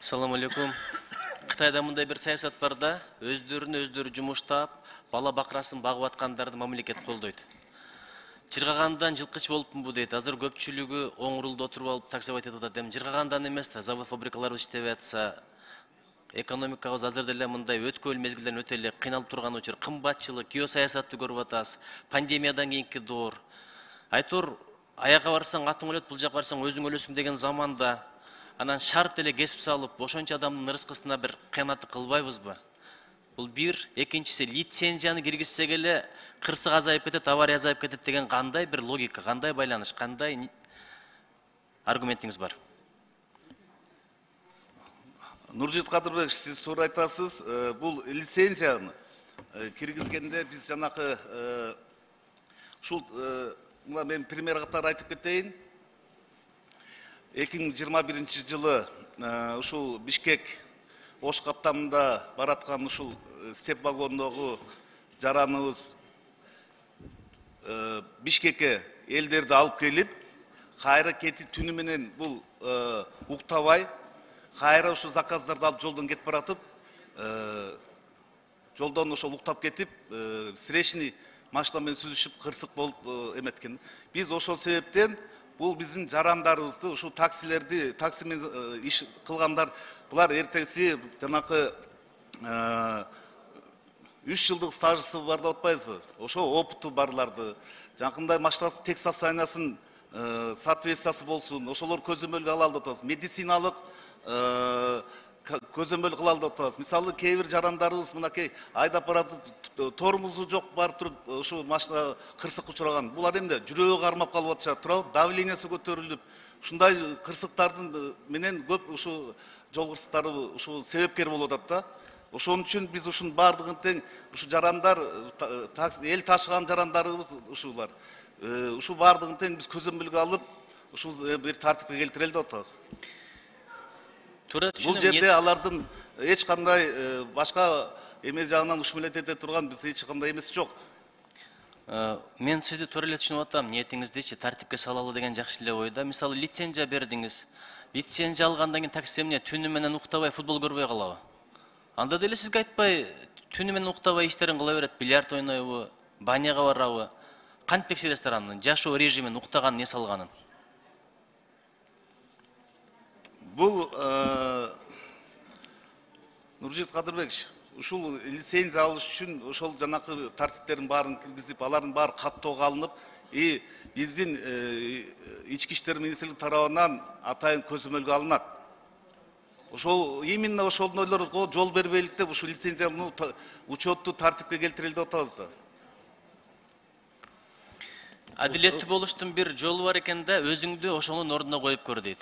Assalamu алейкум. Кытайда мындай бир саясат бар да, өздөрү жумуштап, бала бакырасын багып аткандарды мамлекет колдойт. Жыргагандан жылкыч болупмунбу дейт. Азыр көпчүлүгү оңурулда отуруп алып таксовать этип атат. Эми жыргагандан эмес да, завод фабрикалар иштебей атса, экономикабыз азыр деле мындай өткөл мезгилден өтө эле кыйналып турган учур, кымбатчылык, геосаясатты көрүп атабыз, пандемиядан кийинки доор. Айтор аяга барсаң атың өлөт, бул жака барсаң өзүң өлөсүң деген заманда анан шарт эле кесип салып, ошончо адамдын ырыскысына бир кыянатты кылбайбызбы? Бул бир, экинчиси лицензияны киргизсек эле кырсык азайып кетет, авария азайып кетет деген кандай бир логика, кандай байланыш, кандай аргументиңиз бар? Нуржит Кадырбек, сиз туура айтасыз. Бул лицензияны киргизгенде биз жанакы ушул мен пример катары айтып кетейин. 2021 жылы ушул Бишкек Ош каттамында бараткан ушул степ вагондогу жараныбыз Бишкекке элдерди алып келип, кайра кетип түнү менен бул уктабай, кайра ушул заказдарды алып жолдон кетип баратып, жолдон ошол уктап кетип, встречный машина менен сүзүшүп кырсык болуп эметкен. Биз ошол себептен бул биздин жарандарыбызды, ушул таксилерди, такси менен иш кылгандар, булар эртеси жанакы 3 жылдык стажысы бар деп атпайбызбы? Ошол опыту барларды, жакындай машинасынын текст состояниясын соответствиясы болсун, ошолор көзөмөлгө алалы деп атабыз. Медициналык көзөмөл кылалы деп атабыз. Мисалы, кээ бир жарандарыбыз мынакей айдап баратып, тормозу жок барып туруп, ушул машина кырсыкка учураган. Булар эмне? Жүрөгү кармап калып атышат, туруп, давлениясы көтөрүлүп, ушундай кырсыктардын менен көп ушул жол кырсыктары ушул себепкер болуп атат да. Ошон үчүн биз ушунун бардыгын тең, ушу жарандар, эл ташыган жарандарыбыз ушулар. Ушул бардыгын тең биз көзөмөлгө алып, ушул бир тартипке келтирели деп атабыз. Бул жерде алардын эч кандай башка эмес жагынан ушмелет эте турган биз эч кандай эмес жок. Мен сизди туура эле түшүнүп атам, ниетиңиздичи тартипке салалы деген жакшы эле ойда. Мисалы, лицензия бердиңиз. Лицензия алгандан кийин такси эмне түнү менен уктабай футбол көрбөй калабы? Анда деле сизге айтпай, түнү менен уктабай иштерин кыла берет, бильярд ойнойбу, баняга барабы? Кантип текшересиздер анын жашоо режимин, уктаганын, эс алганын? Бул Нуржит Кадырбекович, ушул лицензия алыш үчүн ошол жанакы тартиптердин баарын киргизип, алардын баары каттоого алынып, биздин ички иштер министрлиги тарабынан атайын көзөмөлгө алынат. Ошол именно ошол ойлорго жол бербейлик деп ушул лицензиялуу учетту тартипке келтирели деп атабыз. Адилеттүү болуштун бир жолу бар экен да, өзүңдү ошонун ордуна коюп көр дейт.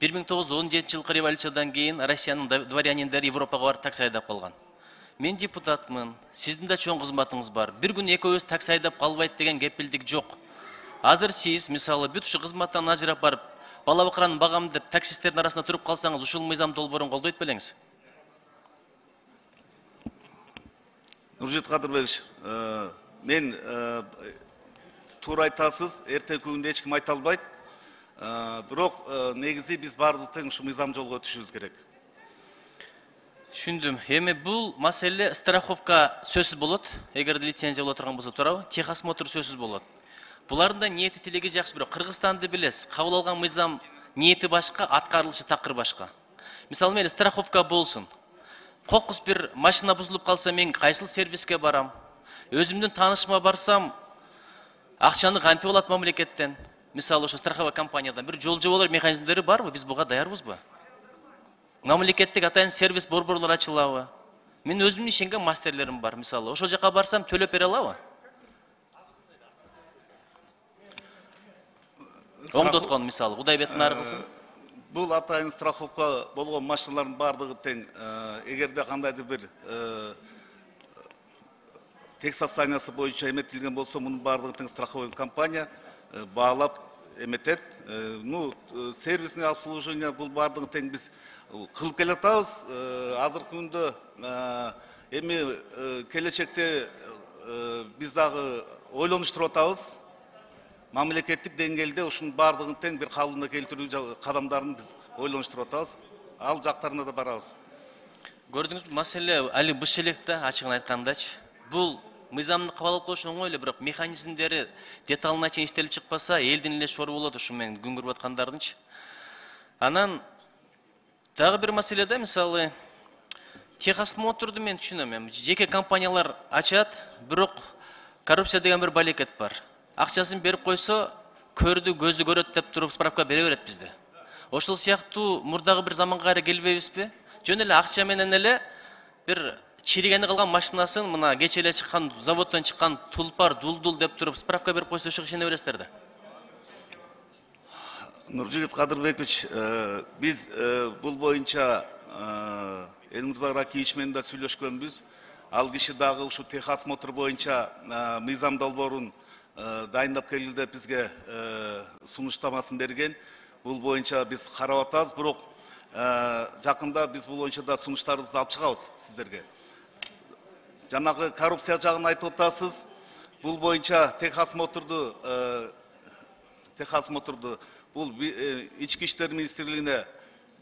1917 жылкы революциядан кийин Россиянын дворяниндери Европага барып такси айдап калган. Мен депутатмын, сиздин да чоң кызматыңыз бар. Бир күн экөөбүз такси айдап калбайт деген кепилдик жок. Азыр сиз, мисалы, бүт ушу кызматтан ажырап барып, бала бакыраны багам деп таксисттердин арасында туруп калсаңыз, ушул мыйзам долбоорун колдойт белеңиз? Нуржит Кадырбекович, мен туура айтасыз, эртеги күндө эч ким айта албайт. Бирок негизи биз баарыбыз тең ушу мыйзам жолго өтүшүбүз керек. Түшүндүм. Эми бул маселе страховка сөзсүз болот. Эгерде лицензия боло турган болсо, туурабы? Техосмотр сөзсүз болот. Булардын да ниети тилеги жакшы, бирок Кыргызстанды билесиз. Кабыл алган мыйзам ниети башка, аткарылышы такыр башка. Мисалы, мени страховка болсун. Кокус бир машина бузулуп калса, мен кайсыл сервиске барам? Өзүмдүн таанышыма барсам, акчаны кантип алат мамлекеттен? Мисалы, ошо страховой компаниядан бир жол жоболор механизмдери барбы? Биз буга даярбызбы? Мамлекеттик атайын сервис борборлор ачылабы? Мен өзүмдүн ишенген мастерлерим бар, мисалы. Ошол жака барсам төлөп бере алабы? Оңдоткон, мисалы, Кудай бетин ары кылсын. Бул атайын страховка болгон машиналардын бардыгы тең, эгерде кандайдыр бир текст состояниясы боюнча эметилген болсо, мунун бардыгы тең страховой компания баалап эметет. Сервисный обслуживание бул бардыгы тең биз кылып келатабыз. Азыркы күндө эми келечекте биз дагы ойлонуштуруп атабыз. Мамлекеттик деңгээлде ушунун бардыгын тең бир калыбына келтирүү кадамдарын биз ойлонуштуруп атабыз. ал жактарына да барабыз. Көрдүңүзбү, маселе али быш элек да, ачыгын айткандачы. Бул мыйзамды кабыл алып коюш оңой эле, бирок механизмдери деталына чейин иштелип чыкпаса, элдин эле шору болот ушу менен күн көрүп аткандардынчы. Анан дагы бир маселе да, мисалы, техосмотрду мен түшүнөм. Жеке компаниялар ачат, бирок коррупция деген бир балекет бар. Акчасын берип койсо, көрдү, көзү көрөт деп туруп справка бере берет бизде. Ошол сыяктуу мурдагы бир заманга кайра келбейбизби? Жөн эле акча менен эле бир чиригени калган машинасын мына кече эле чыккан заводдон чыккан тулпар дулдул деп туруп справка берип койсо ошого ишене бересиздер да. Нуржигит Кадырбекович, биз бул боюнча Элмурза Ракиевич менен да сүйлөшкөнбүз. Ал киши дагы ушу техосмотр боюнча мыйзам долбоорун дайындап келди деп бизге сунуштамасын берген. Бул боюнча биз карап атабыз, бирок жакында биз бул боюнча да сунуштарыбызды алып чыгабыз сиздерге. Жанагы коррупция жагын айтып атасыз. Бул боюнча техосмотрду бул ички иштер министрлигине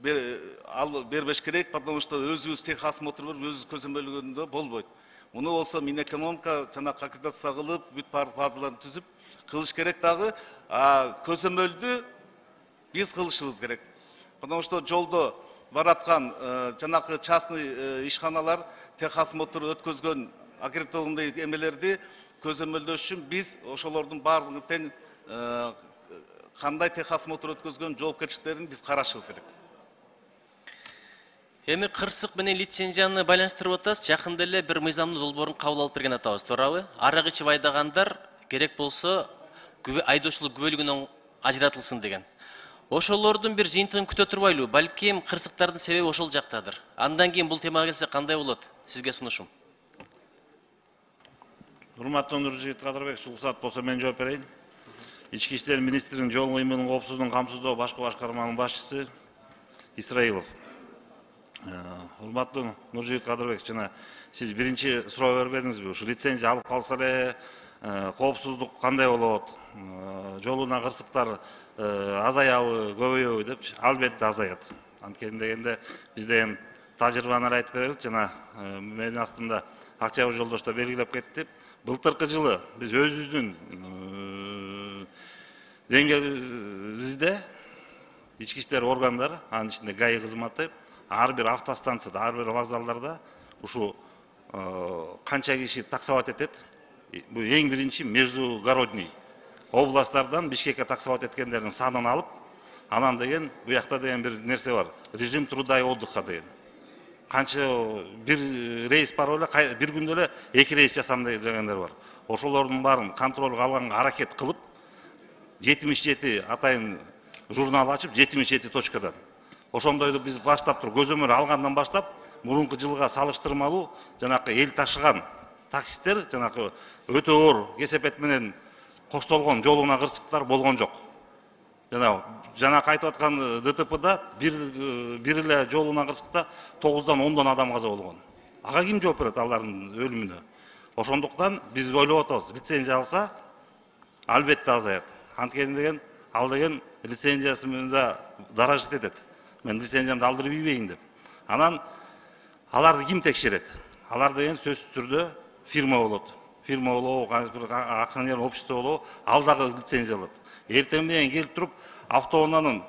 бербеш керек, потому что өзүбүз техосмотр берип, өзүбүз көзөмөлгөндө болбойт. Муну болсо Минэкономика жана аккредитация кылып, бүт баардык базаларын түзүп кылыш керек дагы, көзөмөлдү биз кылышыбыз керек. Потому что жолдо бараткан жанакы частный ишканалар техосмотр өткөзгөн аккредитованный эмелерди көзөмөлдөш үчүн биз ошолордун баардыгын тең кандай техосмотр өткөзгөн жоопкерчиликтерин биз карашыбыз керек. Эми кырсык менен лицензияны байланыштырып атасыз. Жакында эле бир мыйзамдын долбоорун кабыл алып берген атабыз, туурабы? Арак ичип айдагандар керек болсо айдоочулук күбөлүгүнөн ажыратылсын деген. Ошолордун бир жыйынтыгын күтө турбайлыбы? Балким кырсыктардын себеби ошол жактадыр. Андан кийин бул темага келсе кандай болот? Сизге сунушум. Урматтуу Нуржигит Кадырбекович, уруксат болсо мен жооп берейин. Ички иштер министринин жол кыймылын коопсуздугун камсыздоо башкы башкарманын башчысы Исраилов. Урматтуу Нуржигит Кадырбекович, жана сиз биринчи суроо бербедиңизби? Ушу лицензия алып калса эле коопсуздук кандай болот? Жолуна кырсыктар азаябы, көбөйөбү депчи? Албетте азаят. Анткени дегенде биз деген тажрыйбаны айтып берелик, жана менин астымда Акчабай жолдош да белгилеп кетти. Былтыркы жылы биз өзүбүздүн деңгээлибизде ички иштер органдары, анын ичинде ГАИ кызматы, ар бир автостанцияда, ар бир вокзалдарда ушу канча киши таксовать этет. Бул эң биринчи междугородний областтардан Бишкекке таксовать эткендердин санын алып, анан деген буякта деген бир нерсе бар. Режим труда и отдыха деген. Канча бир рейс бар эле, бир күндө эле 2 рейс жасам дегендер бар. Ошолордун баарын контролго алганга аракет кылып, 77 атайын журнал ачып, 77 точкадан. Ошондойду биз баштап туруп, көзөмөл алгандан баштап, мурунку жылга салыштырмалуу жанакы эл ташыган таксисттер, жанакы өтө оор кесепет менен коштолгон жолуна кырсыктар болгон жок. Жанакы айтып аткан ДТПда бир эле жолуна кырсыкта 9-дан 10 адам каза болгон. Ага ким жооп берет алардын өлүмүнө? Ошондуктан биз ойлоп атабыз, лицензия алса албетте азаят. Анткени деген ал деген лицензиясы менен да даражат этет. Мен лицензиямды алдырып ийбейин деп. Анан аларды ким текшерет? Алар деген сөзсүз түрдө фирма болот. Фирма болобу, акционер общество болобу, ал дагы лицензия алат. Эртең менен келип туруп, автоунаанын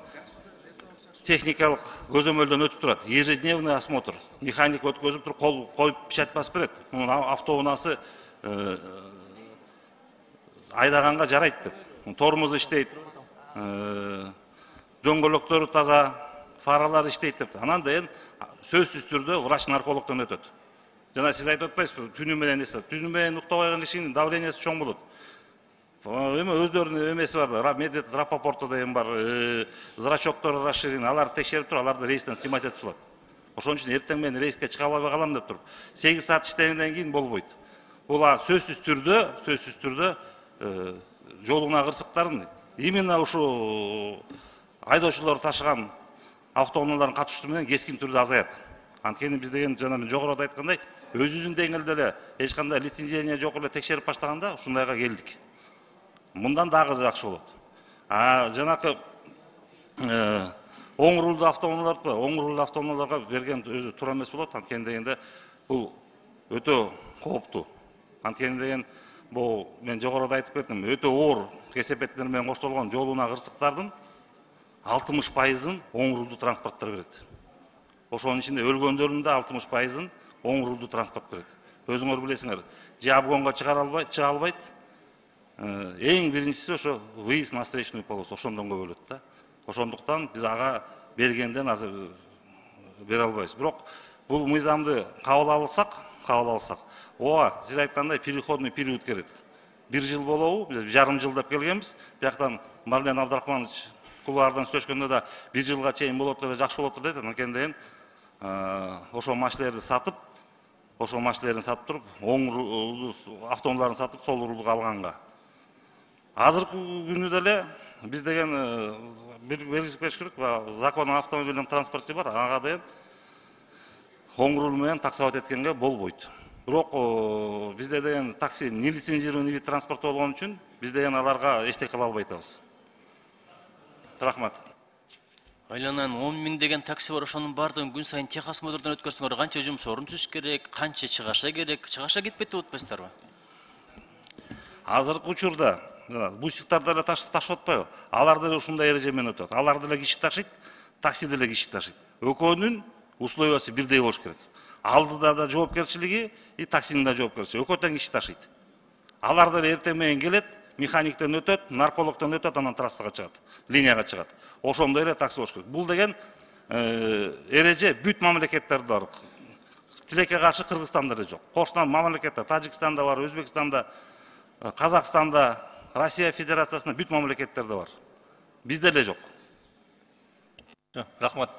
техникалык көзөмөлдөн өтүп турат. Ежедневный осмотр. Механик өткөзүп туруп, кол коюп печать басып берет. Мунун автоунаасы айдаганга жарайт деп. Тормозу иштейт. Дөңгөлөктөрү таза, фаралар иштейт деп. Анан деген сөзсүз түрдө врач-наркологдон өтөт. Жана сиз айтып атпайсызбы, түнү менен эсе. Түнү менен уктабай калган кишинин давлениясы чоң болот. Эми өздөрүнүн эмеси бар, медвед Рапопорто деген бар, зрачоктор расширен, аларды текшерип туруп, аларды рейстен снимать этип салат. Ошон үчүн эртең мен рейске чыга албай калам деп туруп, 8 саат иштегенден кийин болбойт. Бул сөзсүз түрдө жолуна кырсыктарын именно ушу айдоочулар ташыган автоунаалардын катышуусу менен кескин түрдө азаят. Анткени биз деген жана мен жогоруда айткандай, өзүбүздүн деңгээлде эле эч кандай лицензия жок эле текшерип баштаганда ушундайга келдик. Мындан дагы жакшы болот. Жанакы оң рулду автоунааларга берген өзү туура эмес болот. Анткени дегенде бул өтө кооптуу. Анткени деген бул мен жогоруда айтып кеттим, өтө оор кесепеттер менен коштолгон жолуна кырсыктардын 60%-ын оң рулду транспорттор берет. Ошонун ичинде өлгөндөрдүн да 60%-ын оң рулду транспорт берет. Өзүңөр билесиңер, же обгонго чыга албайт. Эң биринчиси ошо выезд на встречную полосу, ошондон көбөлөт да. Ошондуктан биз ага бергенден азыр бере албайбыз. Бирок бул мыйзамды кабыл алсак, ооба, сиз айткандай переходный период керек. 1 жыл болобу, биз жарым жыл деп келгенбиз. Бияктан Марлен Абдрахманович кулуардан сүйлөшкөндө да 1 жылга чейин болот деп жакшы болот деп айтат. Анткени деген ошо машиналерди сатып туруп, оң рулду автоунааларын сатып, сол рулду алганга. Азыркы күнү деле биз деген белгилеп бериш керек, закон автомобильдин транспорте бар, ага деген оң рул менен таксовать эткенге болбойт. Бирок бизде деген такси нелицензированный вид транспорт болгон үчүн биз деген аларга эчтеке кыла албай атабыз. Рахмат. Айланан 10 000 деген такси бар, ошонун бардыгын күн сайын техосмотрдон өткөрсөңөр канча жумуш орун түзүш керек, канча чыгаша керек, чыгаша кетпейт деп атпайсыздарбы? Азыркы учурда бусиктар деле ташып атпайбы? Алар деле ушундай эреже менен өтөт. Алар деле киши ташыйт, такси деле киши ташыйт. Экөөнүн условиясы бирдей болуш керек. Алдыда да жоопкерчилиги, и таксинин да жоопкерчилиги. Экөө тең киши ташыйт. Алар деле эртең менен келет, механиктен өтөт, наркологдон өтөт, анан трассага чыгат, линияга чыгат. Ошондой эле такси болуш керек. Бул деген эреже бүт мамлекеттерде бар. Тилекке каршы Кыргызстанда эле жок. Кошуна мамлекеттер, Тажикстанда бар, Өзбекстанда, Казакстанда, Россия Федерациясында бүт мамлекеттерде бар. Бизде эле жок. Рахмат.